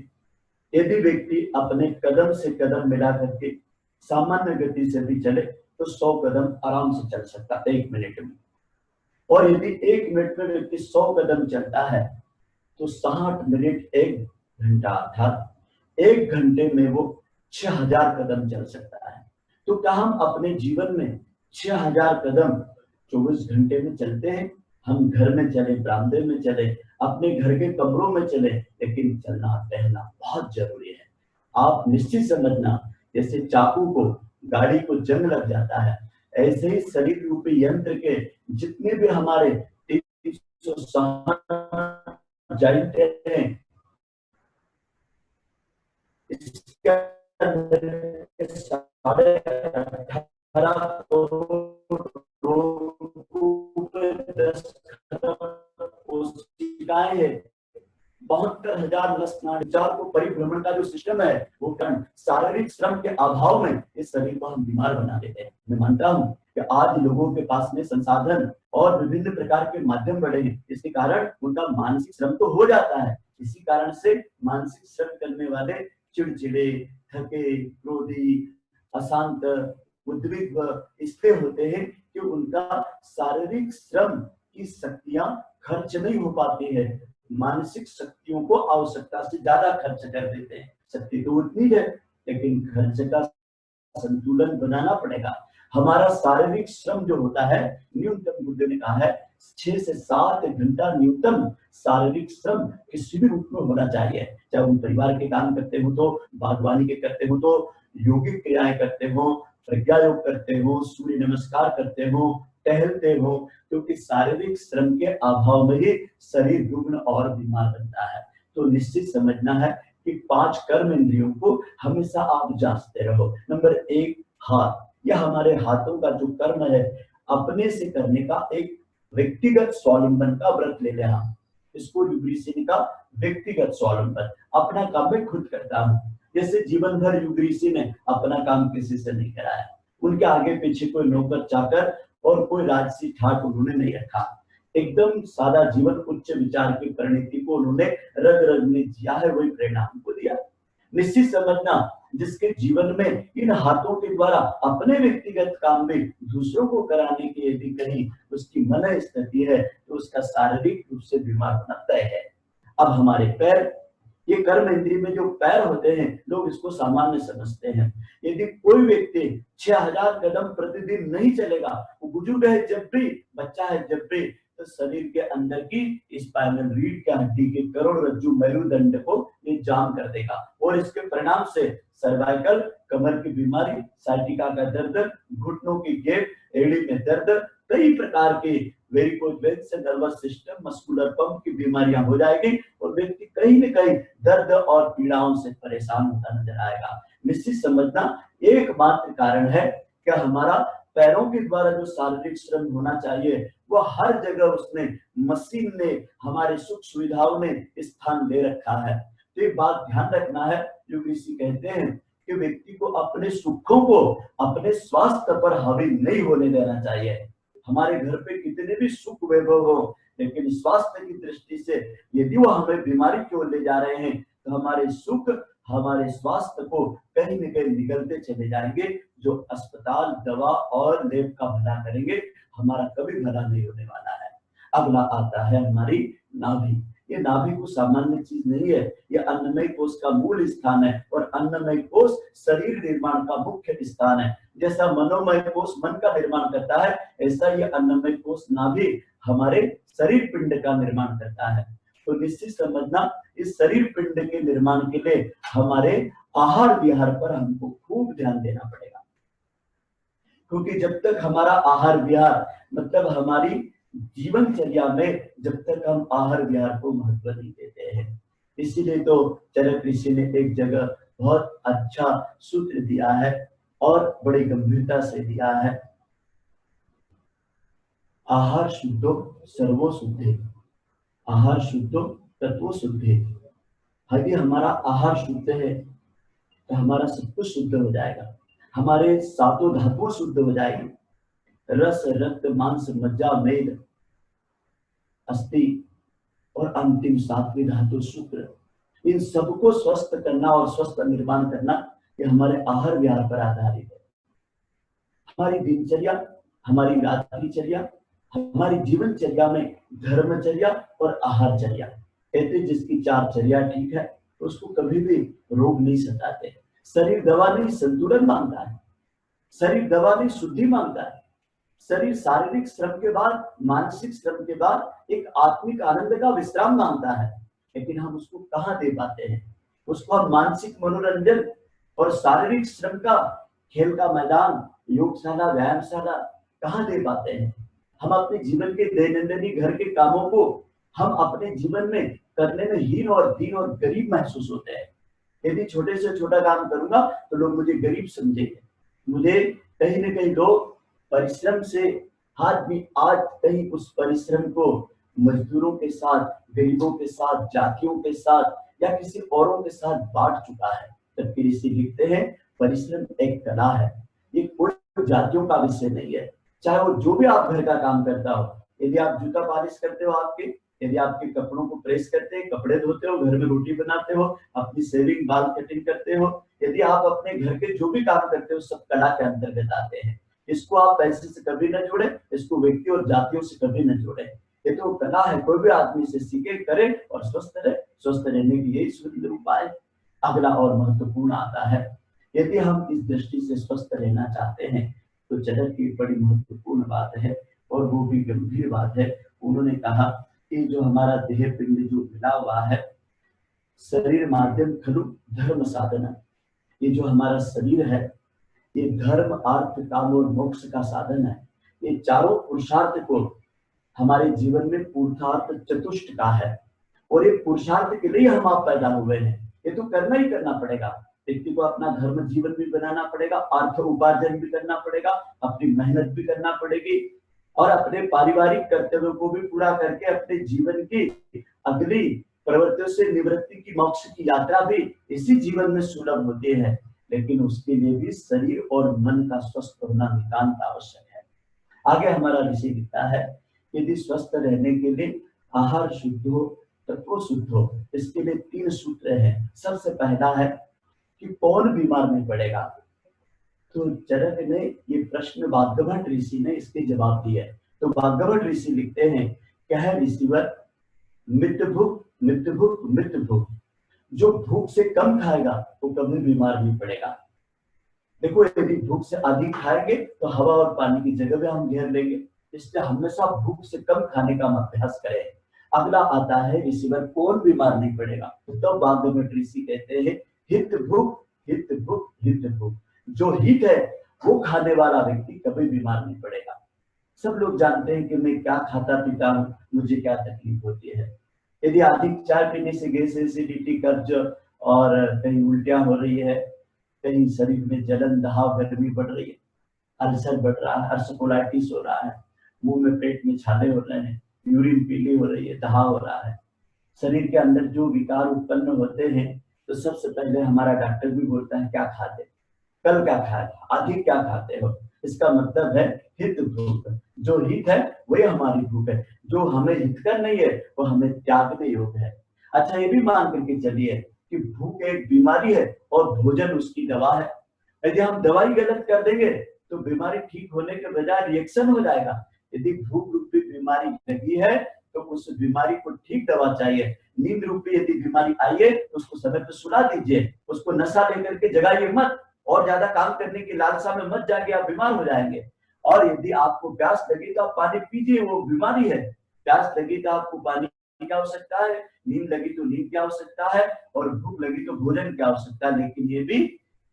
यदि व्यक्ति अपने कदम से कदम मिला करके सामान्य गति से भी चले तो 100 कदम आराम से चल सकता है 1 मिनट में। और यदि 1 मिनट में व्यक्ति 100 कदम चलता है तो 60 मिनट 1 घंटा, अर्थात 1 घंटे में वो 6000 कदम चल सकता है। तो क्या हम अपने जीवन में 6000 कदम 24 घंटे में चलते हैं? हम घर में चले, बरामदे में चले, अपने घर के कमरों में चले, लेकिन चलना टहलना बहुत जरूरी है। आप निश्चित समझना, जैसे चाकू को, गाड़ी को जंग लग जाता है, ऐसे ही शरीर रूपी यंत्र के जितने भी हमारे 360 जॉइंट हैं, इसके अंदर 18 है, 72,000 विचार को परिभ्रमण का जो सिस्टम है वो कारण शारीरिक श्रम के अभाव में इस शरीर को हम बीमार बना देते हैं। मैं मानता हूँ कि आज लोगों के पास में संसाधन और विभिन्न प्रकार के माध्यम बढ़े हैं, इसके कारण उनका मानसिक श्रम तो हो जाता है। इसी कारण से मानसिक श्रम करने वाले चिड़चिड़े, थके, क्रोधी, अशांत, उद्विग्न इसलिए होते हैं कि उनका शारीरिक श्रम की शक्तियां खर्च नहीं हो पाती है। मानसिक शक्तियों को आवश्यकता से ज्यादा खर्च कर देते हैं। शक्ति तो उतनी है, लेकिन खर्च का संतुलन बनाना पड़ेगा। हमारा शारीरिक श्रम जो होता है, न्यूनतम बुद्ध ने कहा है 6 से 7 घंटा न्यूनतम शारीरिक श्रम किसी भी रूप में होना चाहिए। चाहे उन परिवार के काम करते हो, तो बागवानी के करते हो, तो योगिक क्रियाएं करते हो, प्रज्ञा योग करते हो, सूर्य नमस्कार करते हो, टहलते हो, क्योंकि शारीरिक श्रम के अभाव में ही शरीर रुग्ण और बीमार बनता है। तो निश्चित समझना है कि 5 कर्म इंद्रियों को हमेशा आप जांचते रहो। नंबर 1 हाथ, यह हमारे हाथों का जो कर्म है अपने से करने का एक व्यक्तिगत स्वावलंबन का व्रत ले लेना। इसको युग ऋषि ने कहा व्यक्तिगत स्वावलंबन, अपना काम मैं खुद करता हूँ। जैसे जीवन भर युग ऋषि ने अपना काम किसी से नहीं कराया, उनके आगे पीछे कोई नौकर चाकर और कोई राजसी ठाट उन्होंने नहीं रखा। एकदम सादा जीवन, उच्च विचार की परिणति को उन्होंने रग रग में जिया है, वही प्रेरणा हमको दिया। निश्चित समझना, जिसके जीवन में इन हाथों के द्वारा अपने व्यक्तिगत काम में दूसरों को कराने की यदि कहीं उसकी मन स्थिति है तो उसका शारीरिक रूप से बीमार होना तय है। अब हमारे पैर, ये कर्म इंद्रिय में जो पैर होते हैं लोग इसको सामान्य समझते हैं। यदि कोई व्यक्ति 6000 कदम प्रतिदिन नहीं चलेगा, वो बुजुर्ग है जब भी, बच्चा है जब भी, तो शरीर के अंदर की स्पाइनल रीढ़ के हड्डी के करोड़रज्जु मेरुदंड को ये जाम कर देगा और इसके परिणाम से सर्वाइकल, कमर की बीमारी, साइटिका का दर्द, घुटनों की गेप, एड़ी में दर्द, कई प्रकार की वेरिकोज वेन से नर्वस सिस्टम, मस्कुलर पंप की बीमारियां हो जाएगी और व्यक्ति कहीं न कहीं दर्द और पीड़ाओं से परेशान होता नजर आएगा। निश्चित समझना एकमात्र कारण है कि हमारा पैरों के द्वारा जो शारीरिक श्रम होना चाहिए वो हर जगह उसने, मशीन ने, हमारे सुख सुविधाओं ने स्थान दे रखा है। तो ये बात ध्यान रखना है। योग ऋषि कहते हैं कि व्यक्ति को अपने सुखों को अपने स्वास्थ्य पर हावी नहीं होने देना चाहिए। हमारे घर पे कितने भी सुख वैभव हो, लेकिन स्वास्थ्य की दृष्टि से यदि वो हमें बीमारी की ओर ले जा रहे हैं तो हमारे सुख, हमारे स्वास्थ्य को कहीं न कहीं निगलते चले जाएंगे। जो अस्पताल, दवा और लेप का भला करेंगे, हमारा कभी भला नहीं होने वाला है। अगला आता है हमारी नाभि। ये नाभि को सामान्य चीज नहीं है, ये अन्नमय कोश का मूल स्थान है और अन्नमय कोश शरीर निर्माण का मुख्य स्थान है। जैसा मनोमय कोश मन का निर्माण करता है, ऐसा ये अन्नमय कोश नाभि हमारे शरीर पिंड का निर्माण करता है। तो निश्चित समझना, इस शरीर पिंड के निर्माण के लिए हमारे आहार विहार पर हमको खूब ध्यान देना पड़ेगा, क्योंकि जब तक हमारा आहार विहार, मतलब हमारी जीवनचर्या में जब तक हम आहार विहार को महत्व नहीं देते हैं, इसीलिए तो चरक ऋषि ने एक जगह बहुत अच्छा सूत्र दिया है और बड़ी गंभीरता से दिया है। आहार शुद्धो सर्वो शुद्धे, आहार शुद्धो तत्व शुद्धे। यदि हमारा आहार शुद्ध है तो हमारा सब कुछ शुद्ध हो जाएगा, हमारे सातों धातुएं शुद्ध हो जाएगी। रस, रक्त, मांस, मज्जा, मेद, अस्थि और अंतिम सातवीं धातु शुक्र, इन सबको स्वस्थ करना और स्वस्थ निर्माण करना ये हमारे आहार विहार पर आधारित है। हमारी दिनचर्या, हमारी रात्रिचर्या, हमारी जीवनचर्या में धर्मचर्या और आहारचर्या, कहते जिसकी 4 चर्या ठीक है उसको कभी भी रोग नहीं सताते। शरीर दवा नहीं, संतुलन मांगता है। शरीर दवा नहीं, शुद्धि मांगता है। शरीर शारीरिक श्रम के बाद, मानसिक श्रम के बाद एक आत्मिक आनंद का विश्राम मांगता है, लेकिन हम उसको कहाँ दे पाते हैं? उसको हम मानसिक मनोरंजन और शारीरिक श्रम का खेल का मैदान, योगशाला, व्यायामशाला कहाँ दे पाते हैं? हम अपने जीवन के दैनंदिन घर के कामों को हम अपने जीवन में करने में हीन और दीन और गरीब महसूस होते हैं। यदि छोटे से छोटा काम करूंगा तो लोग मुझे गरीब समझेंगे। मुझे कहीं न कहीं लोग परिश्रम से हाथ भी आज कहीं उस परिश्रम को मजदूरों के साथ, गरीबों के साथ, जातियों के साथ या किसी औरों के साथ बांट चुका है। तब ऋषि लिखते हैं परिश्रम एक कला है, ये कोई जातियों का विषय नहीं है। चाहे वो जो भी आप घर का काम करता हो, यदि आप जूता पॉलिश करते हो, आपके यदि आपके कपड़ों को प्रेस करते हैं, कपड़े धोते हो, घर में रोटी बनाते हो, अपनी शेविंग, बाल कटिंग करते हो, यदि आप अपने घर के जो भी काम करते हो सब कला के अंतर्गत आते हैं। इसको आप पैसे से कभी न जोड़े, इसको व्यक्ति और जातियों से कभी न जोड़े। ये तो कला है, कोई भी आदमी से सीखे, करे और स्वस्थ रहे। स्वस्थ रहने की यही सुंदर उपाय। अगला और महत्वपूर्ण आता है, यदि हम इस दृष्टि से स्वस्थ रहना चाहते हैं तो चरक की बड़ी महत्वपूर्ण बात है और वो भी गंभीर बात है। उन्होंने कहा कि जो हमारा देह पिंड जो मिला हुआ है, शरीर माध्यम खलु धर्म साधना, ये जो हमारा शरीर है ये धर्म, अर्थ, काम और मोक्ष का साधन है। ये चारों पुरुषार्थ को हमारे जीवन में पुरुषार्थ चतुष्ट का है और ये पुरुषार्थ के लिए हम आप पैदा हुए हैं। ये तो करना ही करना पड़ेगा। व्यक्ति को अपना धर्म जीवन भी बनाना पड़ेगा, अर्थ उपार्जन भी करना पड़ेगा, अपनी मेहनत भी करना पड़ेगी और अपने पारिवारिक कर्तव्यों को भी पूरा करके अपने जीवन की अगली प्रवृत्तियों से निवृत्ति की, मोक्ष की यात्रा भी इसी जीवन में सुलभ होती है। लेकिन उसके लिए भी शरीर और मन का स्वस्थ होना नितांत आवश्यक है। आगे हमारा ऋषि लिखता है, यदि स्वस्थ रहने के लिए आहार शुद्ध हो, तत्व शुद्ध हो, इसके लिए 3 सूत्र हैं। सबसे पहला है कि कौन बीमार नहीं पड़ेगा। तो चरक ने ये प्रश्न वाग्भट ऋषि ने इसके जवाब दिए। तो वाग्भट ऋषि लिखते हैं, कह ऋषिवर मित भुक मित भुक मित भुक, जो भूख से कम खाएगा वो कभी बीमार नहीं पड़ेगा। देखो, यदि भूख से अधिक खाएंगे तो हवा और पानी की जगह भी हम घेर लेंगे, इसलिए हमेशा भूख से कम खाने का हम अभ्यास करें। अगला आता है रिसीवर, कौन बीमार नहीं पड़ेगा? तो भागवत ऋषि कहते हैं हित भूख, हित भूख, हित भूख। जो हित है वो खाने वाला व्यक्ति कभी बीमार नहीं पड़ेगा। सब लोग जानते हैं कि मैं क्या खाता पीता हूँ, मुझे क्या तकलीफ होती है। यदि अधिक चाय पीने से गैस, एसिडिटी, कब्ज और कहीं उल्टियां हो रही है, कहीं शरीर में जलन, दहाव, गर्मी बढ़ रही है, अल्सर बढ़ रहा है, अल्सरकोलाइटिस हो रहा है, मुंह में पेट में छाले हो रहे हैं, यूरिन पीली हो रही है, दहाव हो रहा है, शरीर के अंदर जो विकार उत्पन्न होते हैं, तो सबसे पहले हमारा डॉक्टर भी बोलता है क्या खाते, कल क्या खाया, अधिक क्या खाते हो। इसका मतलब है हित भूख। जो हित है वही हमारी भूख है, जो हमें हितकर नहीं है वो हमें त्यागने योग्य है। अच्छा, ये भी मान करके चलिए कि भूख एक बीमारी है और भोजन उसकी दवा है। यदि हम दवाई गलत कर देंगे तो बीमारी ठीक होने के बजाय रिएक्शन हो जाएगा। यदि भूख रूपी बीमारी लगी है तो उस बीमारी को ठीक दवा चाहिए। नींद रूपी यदि बीमारी आई है तो उसको समय पर सुला दीजिए, उसको नशा लेकर के जगाइए मत, और ज्यादा काम करने की लालसा में मत जाइए, आप बीमार हो जाएंगे। और यदि आपको प्यास लगी तो आप पानी पीजिए, वो बीमारी है। प्यास लगी तो आपको पानी की आवश्यकता है, नींद लगी तो नींद की आवश्यकता है, और भूख लगी तो भोजन की आवश्यकता है। लेकिन ये भी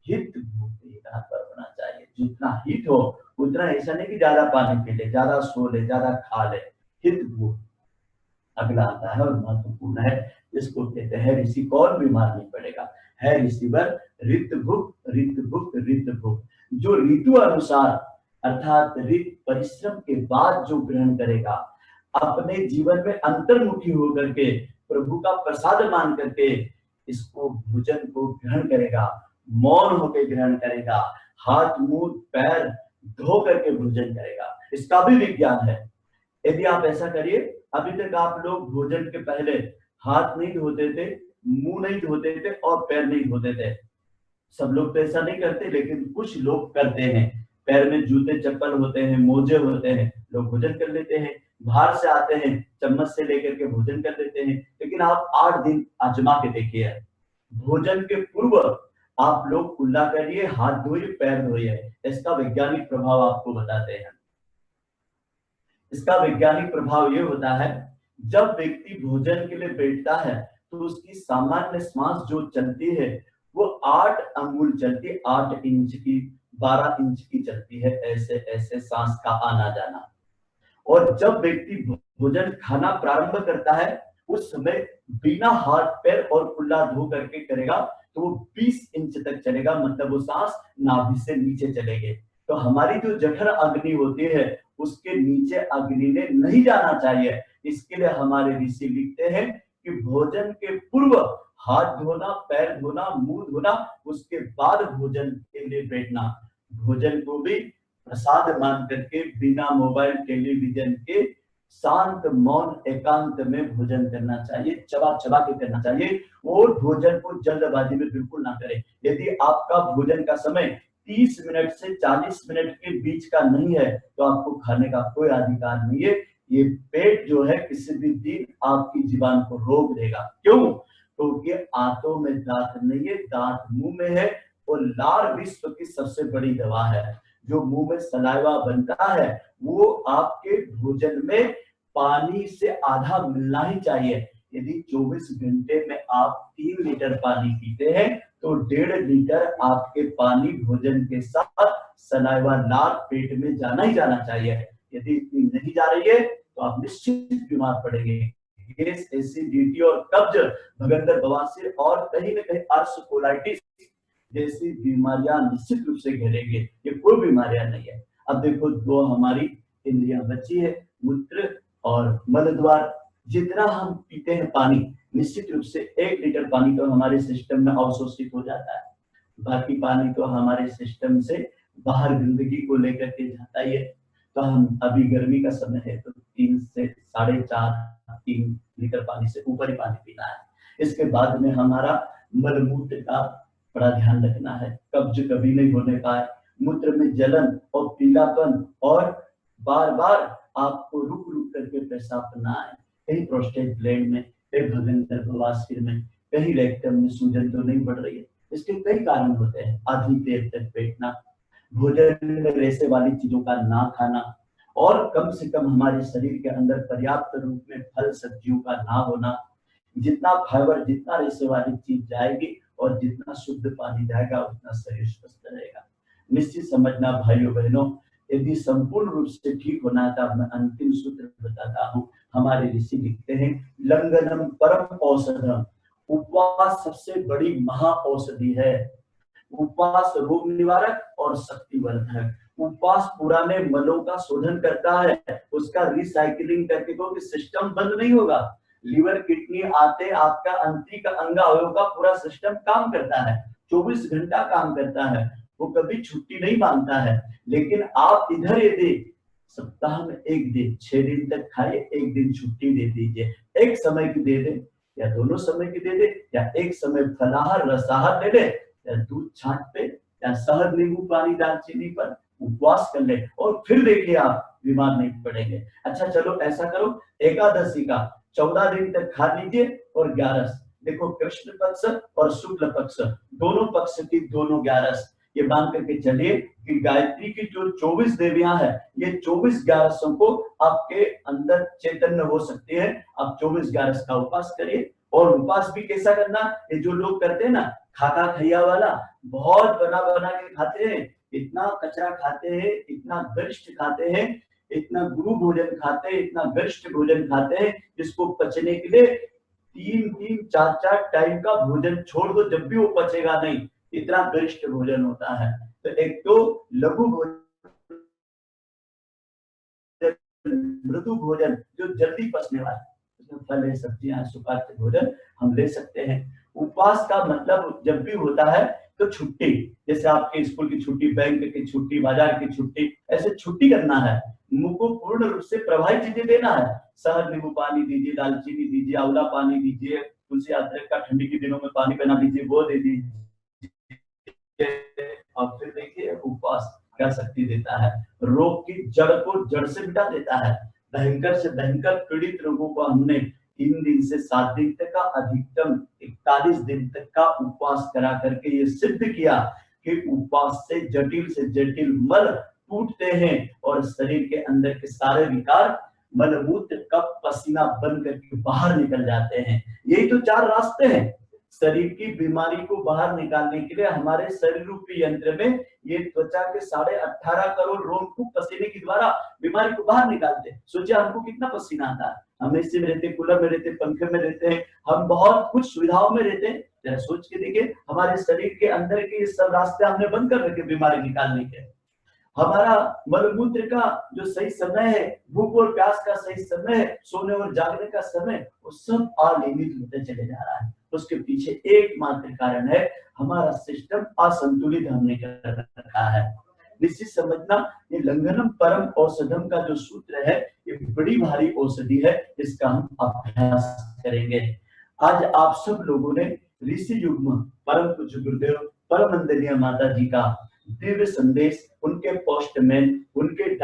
हित भूख के आधार पर होना चाहिए। जितना हित हो उतना, ऐसा नहीं कि ज्यादा पानी पी ले, ज्यादा सो ले, ज्यादा खा ले। हित भूख अगला आता है और महत्वपूर्ण है, इसको कहते हैं ऋषि, कौन बीमार नहीं पड़ेगा? है रिसीवर ऋत भुक, ऋत भुक, ऋत भुक। जो ऋतु अनुसार अर्थात ऋत परिश्रम के बाद जो ग्रहण करेगा, अपने जीवन में अंतर्मुखी होकर के प्रभु का प्रसाद मान करके इसको भोजन को ग्रहण करेगा, मौन होकर ग्रहण करेगा, हाथ मुंह पैर धो करके भोजन करेगा, इसका भी विज्ञान है। यदि आप ऐसा करिए, अभी तक आप लोग भोजन के पहले हाथ नहीं धोते थे, मुंह नहीं धोते थे और पैर नहीं धोते थे। सब लोग तो ऐसा नहीं करते, लेकिन कुछ लोग करते हैं। पैर में जूते चप्पल होते हैं, मोजे होते हैं, लोग भोजन कर लेते हैं। बाहर से आते हैं, चम्मच से लेकर के भोजन कर लेते हैं। लेकिन आप 8 दिन आजमा के देखिए, भोजन के पूर्व आप लोग कुल्ला करिए, हाथ धोइए, पैर धोइए। इसका वैज्ञानिक प्रभाव आपको बताते हैं। इसका वैज्ञानिक प्रभाव ये होता है, जब व्यक्ति भोजन के लिए बैठता है तो उसकी सामान्य श्वास जो चलती है वो 8 अंगुल चलती है, 8 इंच की, 12 इंच की चलती है, ऐसे ऐसे सांस का आना जाना। और जब व्यक्ति भोजन खाना प्रारंभ करता है उस समय बिना हाथ पैर और कुल्ला धो करके करेगा तो वो 20 इंच तक चलेगा, मतलब वो सांस नाभि से नीचे चलेगी। तो हमारी जो जठर अग्नि होती है उसके नीचे अग्नि ने नहीं जाना चाहिए। इसके लिए हमारे ऋषि लिखते हैं कि भोजन के पूर्व हाथ धोना, पैर धोना, मुंह धोना, उसके बाद भोजन के लिए बैठना। भोजन को भी प्रसाद मान करके बिना मोबाइल टेलीविजन के शांत मौन एकांत में भोजन करना चाहिए, चबा चबा के करना चाहिए, और भोजन को जल्दबाजी में बिल्कुल ना करें। यदि आपका भोजन का समय 30 मिनट से 40 मिनट के बीच का नहीं है तो आपको खाने का कोई अधिकार नहीं है। ये पेट जो है किसी भी दिन आपकी जीवान को रोक देगा। क्यों? क्योंकि आंतों में दांत नहीं है, दांत मुंह में है, और लार विश्व की सबसे बड़ी दवा है। जो मुंह में सलाइवा बनता है वो आपके भोजन में पानी से आधा मिलना ही चाहिए। यदि 24 घंटे में आप 3 लीटर पानी पीते हैं तो 1.5 लीटर आपके पानी भोजन के साथ सलाइवा लार पेट में जाना ही जाना चाहिए। यदि इतनी नहीं जा रही है तो आप निश्चित बीमार पड़ेंगे। गैस, एसिडिटी और कब्ज, भगंदर, बवासीर और कहीं न कहीं अल्सरकोलाइटिस जैसी बीमारियां निश्चित रूप से घेरेंगे। ये कोई बीमारियां नहीं है। अब देखो, 2 हमारी इंद्रियां बची है, मूत्र और मल द्वार। जितना हम पीते हैं पानी, निश्चित रूप से 1 लीटर पानी तो हमारे सिस्टम में अवशोषित हो जाता है। बाकी पानी तो हमारे सिस्टम से बाहर गंदगी को लेकर के जाता ही है। तो हम अभी गर्मी का समय है तो 3 से 4.5-3 लीटर पानी से ऊपर ही पानी पीना है। इसके बाद में हमारा मल मूत्र का बड़ा ध्यान रखना है, कब्ज कभी नहीं होने पाए, मूत्र में जलन और पीलापन, और बार बार आपको रुक रुक करके पेशाब करना है, कहीं प्रोस्टेट ग्लैंड में, कहीं भगंदर बवासीर में, कहीं रेक्टम में सूजन तो नहीं बढ़ रही है। इसके कई कारण होते हैं, अधिक देर तक बैठना, भोजन में रेशे वाली चीजों का ना खाना, और कम से कम हमारे शरीर के अंदर पर्याप्त रूप में फल सब्जियों का ना होना। जितना फाइबर, जितना रेशे वाली चीज जाएगी और जितना शुद्ध पानी जाएगा, उतना शरीर स्वस्थ रहेगा। निश्चित समझना भाइयों बहनों, यदि संपूर्ण रूप से ठीक होना है तो मैं अंतिम सूत्र बताता हूँ। हमारे ऋषि लिखते हैं, लंघनम परम औषधम, उपवास सबसे बड़ी महा औषधि है। उपवास रोग निवारक और शक्तिवर्धक। उपवास पुराने मलों का शोधन करता है, उसका रिसाइकलिंग करके, क्योंकि सिस्टम बंद नहीं होगा। लीवर, किडनी, आते, आपका आंतरिक अंग अवयव का पूरा सिस्टम काम करता है, 24 घंटा काम करता है, वो कभी छुट्टी नहीं मांगता है। लेकिन आप इधर यदि सप्ताह में एक दिन 6 दिन तक खाइए, एक दिन छुट्टी दे दीजिए, एक समय की दे दे या दोनों समय की दे दे, या एक समय फलाहार रसाहार ले ले, या दूध छाछ पे या शहद नींबू पानी दालचीनी पर उपवास कर ले, और फिर देखिए आप बीमार नहीं पड़ेंगे। अच्छा चलो ऐसा करो, एकादशी का 14 दिन तक खा लीजिए और 11, देखो कृष्ण पक्ष और शुक्ल पक्ष, दोनों पक्ष की दोनों 11 ये मान करके चलिए कि गायत्री की जो 24 देवियां हैं, ये 24 11 को आपके अंदर चैतन्य हो सकती है। आप 24 11 का उपवास करिए। और उपवास भी कैसा करना, ये जो लोग करते हैं ना खाका खैया वाला, बहुत बना बना के खाते हैं, इतना कचरा खाते हैं, इतना गरिष्ठ खाते हैं, इतना गुरु भोजन खाते हैं, इतना गरिष्ठ भोजन खाते हैं, जिसको पचने के लिए 3-3 4-4 टाइम का भोजन छोड़ दो, जब भी वो पचेगा नहीं, इतना गरिष्ठ भोजन होता है। तो एक तो लघु भोजन, मृदु भोजन जो जल्दी पचने वाला, उसमें फल है, सब्जियां, सुपाच्य भोजन हम ले सकते हैं। उपवास का मतलब जब भी होता है तो छुट्टी, जैसे आपके स्कूल की छुट्टी, बैंक की छुट्टी, बाजार की छुट्टी, ऐसे छुट्टी करना है। मुंह को पूर्ण रूप से प्रभावित चीजें देना है, शहद नींबू पानी दीजिए, दालचीनी दीजिए, आंवला पानी दीजिए, तुलसी अदरक का ठंडी के दिनों में पानी बना दीजिए, वो दे दीजिए, और फिर देखिए उपवास क्या शक्ति देता है। रोग की जड़ को जड़ से मिटा देता है। भयंकर से भयंकर पीड़ित लोगों को हमने 3 दिन से 7 दिन तक का, अधिकतम 41 दिन तक का उपवास करा करके ये सिद्ध किया कि उपवास से जटिल मल टूटते हैं और शरीर के अंदर के सारे विकार, मलमूत्र, कफ, पसीना बन करके बाहर निकल जाते हैं। यही तो 4 रास्ते हैं शरीर की बीमारी को बाहर निकालने के लिए। हमारे शरीर रूपी यंत्र में ये त्वचा के 18.5 करोड़ रोम को पसीने के द्वारा बीमारी को बाहर निकालते हैं। सोचिए हमको कितना पसीना आता है, हम एसी में रहते, कूलर में रहते, पंखे में रहते हैं, हम बहुत कुछ सुविधाओं में रहते हैं। जरा सोच के देखिए, हमारे शरीर के अंदर के ये सब रास्ते हमने बंद कर रखे बीमारी निकालने के। हमारा मलमूत्र का जो सही समय है, भूख और प्यास का सही समय है, सोने और जागने का समय, वो सब अनियमित होते चले जा रहा है। उसके पीछे एकमात्र कारण है, हमारा सिस्टम असंतुलित हमने कर रखा है। निश्चित समझना, ये लंघनम परम औषधम का जो सूत्र है, ये बड़ी भारी औषधि है, इसका हम अभ्यास करेंगे। आज आप सब लोगों ने ऋषि युग्म परम पूज्य गुरुदेव परम वंदनीय माता जी का दिव्य संदेश, उनके पोस्टमैन, उनके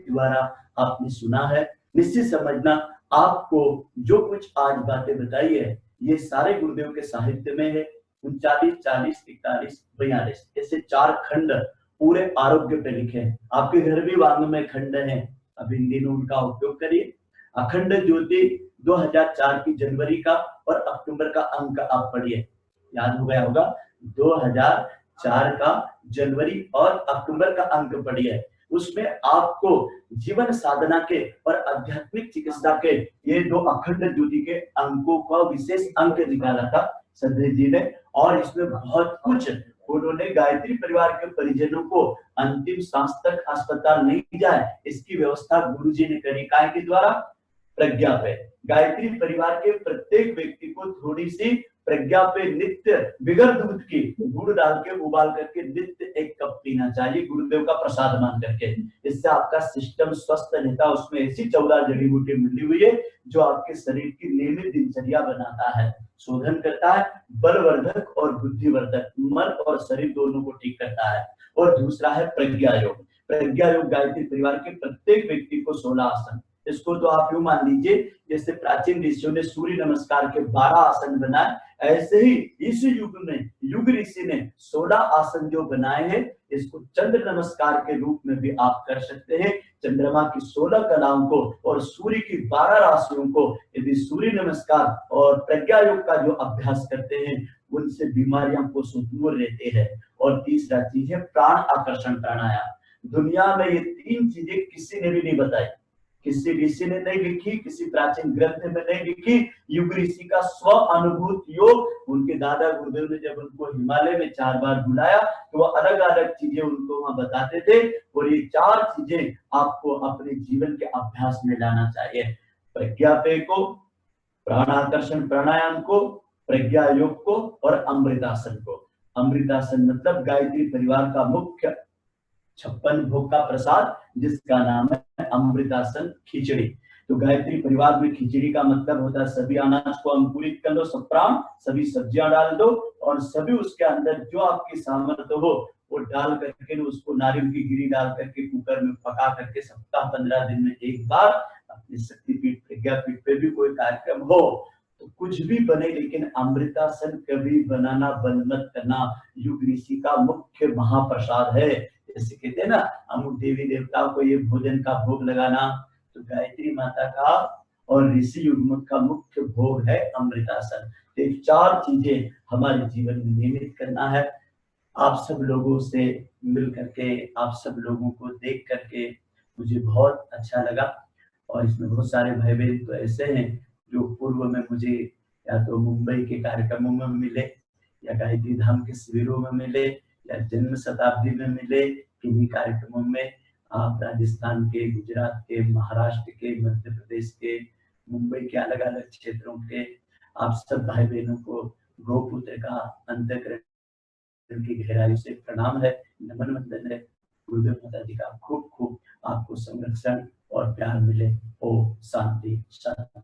द्वारा आपने सुना है। निश्चित समझना, आपको जो कुछ आज बातें बताई है, ये सारे गुरुदेव के साहित्य में है। 39, 40, 41, 42 ऐसे 4 खंड पूरे आरोग्य पे लिखे हैं। आपके घर भी वाङ्मय खंड है, अब इन दिनों उनका उपयोग करिए। अखंड ज्योति 2004 की जनवरी का और अक्टूबर का अंक आप पढ़िए, याद हो गया होगा। 2004 का जनवरी और अक्टूबर का अंक पढ़िए, उसमें आपको जीवन साधना के और आध्यात्मिक चिकित्सा के ये 2 अखंड ज्योति के अंकों का विशेष अंक निकाला था संदेश जी ने। और इसमें बहुत कुछ उन्होंने गायत्री परिवार के परिजनों को अंतिम सांस तक अस्पताल नहीं जाए, इसकी व्यवस्था गुरु जी ने करी। काय के द्वारा? प्रज्ञा पे। गायत्री परिवार के प्रत्येक व्यक्ति को थोड़ी सी प्रज्ञा पे नित्य बिगर दूध की गुड़ डाल के उबाल करके नित्य 1 कप पीना चाहिए, गुरुदेव का प्रसाद मान करके। इससे आपका सिस्टम स्वस्थ रहता है। उसमें ऐसी 14 जड़ी बूटी मिली हुई है जो आपके शरीर की नियमित दिनचर्या बनाता है, शोधन करता है, बलवर्धक और बुद्धिवर्धक, मन और शरीर दोनों को ठीक करता है। और दूसरा है प्रज्ञा योग। प्रज्ञा योग गायत्री परिवार के प्रत्येक व्यक्ति को 16 आसन, इसको तो आप यूं मान लीजिए जैसे प्राचीन ऋषियों ने सूर्य नमस्कार के 12 आसन बनाए, ऐसे ही इस युग में युग ऋषि ने 16 आसन जो बनाए हैं, इसको चंद्र नमस्कार के रूप में भी आप कर सकते हैं। चंद्रमा की 16 कलाओं को और सूर्य की 12 राशियों को यदि सूर्य नमस्कार और प्रज्ञा योग का जो अभ्यास करते हैं, उनसे बीमारियां को दूर रहते हैं। और तीसरा चीज है प्राण आकर्षण प्राणायाम। दुनिया में ये 3 चीजें किसी ने भी नहीं बताई, किसी ऋषि ने नहीं लिखी, किसी प्राचीन ग्रंथ में नहीं लिखी। युग ऋषि का स्व अनुभूत योग, उनके दादा गुरुदेव ने जब उनको हिमालय में 4 बार बुलाया तो वो अलग अलग चीजें उनको वहां बताते थे। और ये 4 चीजें आपको अपने जीवन के अभ्यास में लाना चाहिए। प्रज्ञापेय को, प्राणाकर्षण प्राणायाम को, प्रज्ञा योग को और अमृतासन को। अमृतासन मतलब गायत्री परिवार का मुख्य 56 भोग का प्रसाद, जिसका नाम है अमृतासन खिचड़ी। तो गायत्री परिवार में खिचड़ी का मतलब होता है सभी अनाज को अंकुरित कर लो, सब प्राण, सभी सब्जियां डाल दो और सभी उसके अंदर जो आपकी सामर्थ्य हो वो डाल करके उसको नारियल की गिरी डाल करके कुकर में पका करके सप्ताह 15 दिन में एक बार अपनी शक्तिपीठ प्रज्ञापीठ पे भी कोई कार्यक्रम हो तो कुछ भी बने, लेकिन अमृतासन कभी बनाना बंद मत करना। युग ऋषि का मुख्य महाप्रसाद है। जैसे कहते हैं ना अमुक देवी देवताओं को ये भोजन का भोग लगाना, तो गायत्री माता का और ऋषि युग्म का मुख्य भोग है अमृतासन। तो 4 चीजें हमारे जीवन में नियमित करना है। आप सब लोगों से मिल करके, आप सब लोगों को देख करके मुझे बहुत अच्छा लगा। और इसमें बहुत सारे भाई बहन तो ऐसे हैं जो पूर्व में मुझे या तो मुंबई के कार्यक्रमों में मिले, या गायत्री धाम के शिविरों में मिले, या जन्म शताब्दी में मिले, किन्हीं कार्यक्रमों में। आप राजस्थान के, गुजरात के, महाराष्ट्र के, मध्य प्रदेश के, मुंबई के अलग अलग क्षेत्रों के आप सब भाई बहनों को गौपुत्र का अंतःकरण की गहराई से प्रणाम है, नमन वंदन है। गुरुदेव माता जी का खूब खूब आपको संरक्षण और प्यार मिले। ओम शांति शांति।